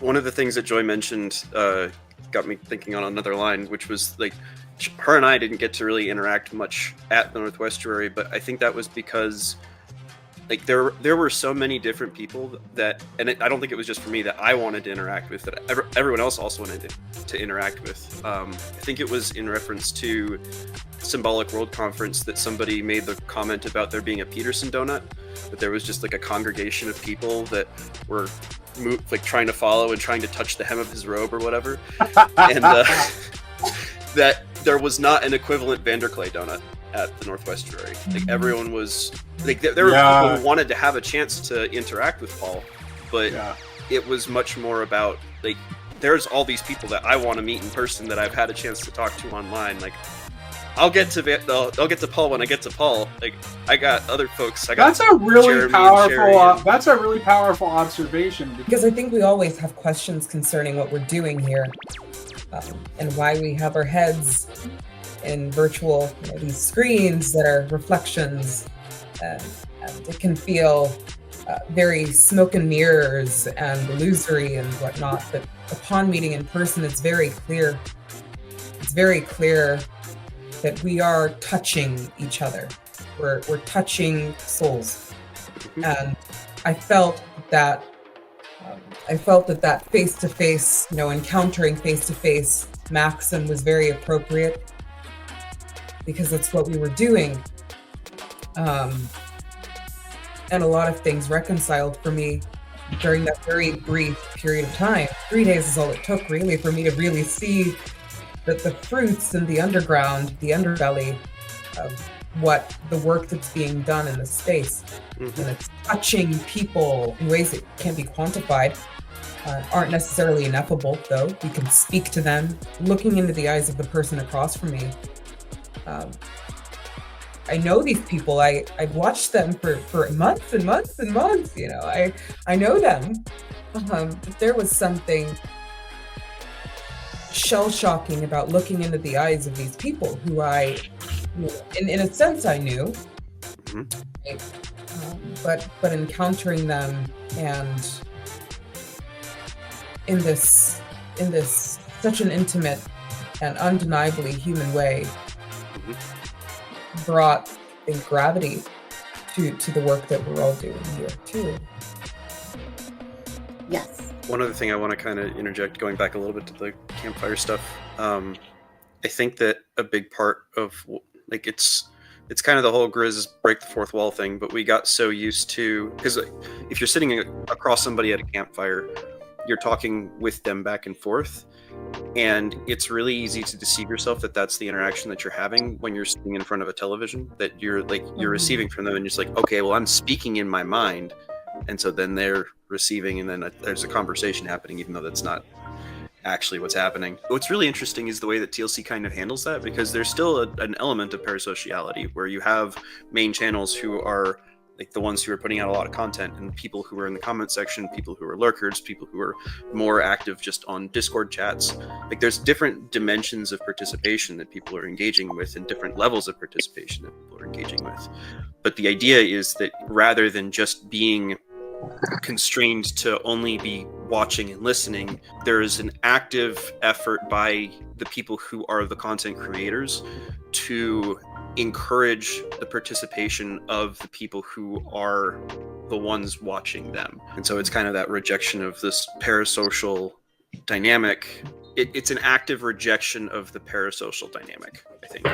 one of the things that Joy mentioned got me thinking on another line, which was like her and I didn't get to really interact much at the Northwestuary, but I think that was because like there were so many different people that, and I don't think it was just for me, that I wanted to interact with, that everyone else also wanted to interact with. I think it was in reference to Symbolic World Conference that somebody made the comment about there being a Peterson donut, that there was just like a congregation of people that were like trying to follow and trying to touch the hem of his robe or whatever, and that there was not an equivalent Vanderclay donut at the Northwestuary. Like everyone was like, there were people who wanted to have a chance to interact with Paul, but it was much more about like, there's all these people that I want to meet in person that I've had a chance to talk to online. Like I'll get to Paul when I get to Paul. Like I got other folks. That's a really powerful observation, because I think we always have questions concerning what we're doing here, and why we have our heads in virtual, these screens that are reflections, and it can feel very smoke and mirrors and illusory and whatnot. But upon meeting in person, it's very clear. It's very clear that we are touching each other. We're touching souls, and I felt that face to face, encountering face to face maxim was very appropriate, because that's what we were doing. And a lot of things reconciled for me during that very brief period of time. 3 days is all it took, really, for me to really see that the fruits and the underground, the underbelly of what the work that's being done in the space. And it's touching people in ways that can't be quantified, aren't necessarily ineffable, though. We can speak to them, looking into the eyes of the person across from me. I know these people. I've watched them for months and months and months. I know them. But there was something shell-shocking about looking into the eyes of these people who in a sense, I knew. But encountering them, and in this such an intimate and undeniably human way, brought a gravity to the work that we're all doing here too. Yes. One other thing I want to kind of interject, going back a little bit to the campfire stuff. I think that a big part of like it's kind of the whole Grizz break the fourth wall thing, but we got so used to, because if you're sitting across somebody at a campfire, you're talking with them back and forth, and it's really easy to deceive yourself that that's the interaction that you're having when you're sitting in front of a television, that you're receiving from them, and you're just like, okay, well, I'm speaking in my mind, and so then they're receiving, and then there's a conversation happening, even though that's not actually what's happening. What's really interesting is the way that TLC kind of handles that, because there's still an element of parasociality where you have main channels who are like the ones who are putting out a lot of content, and people who are in the comment section, people who are lurkers, people who are more active just on Discord chats. Like there's different dimensions of participation that people are engaging with, and different levels of participation that people are engaging with. But the idea is that rather than just being constrained to only be watching and listening, there is an active effort by the people who are the content creators to encourage the participation of the people who are the ones watching them. And so it's kind of that rejection of this parasocial dynamic. It's an active rejection of the parasocial dynamic, I think.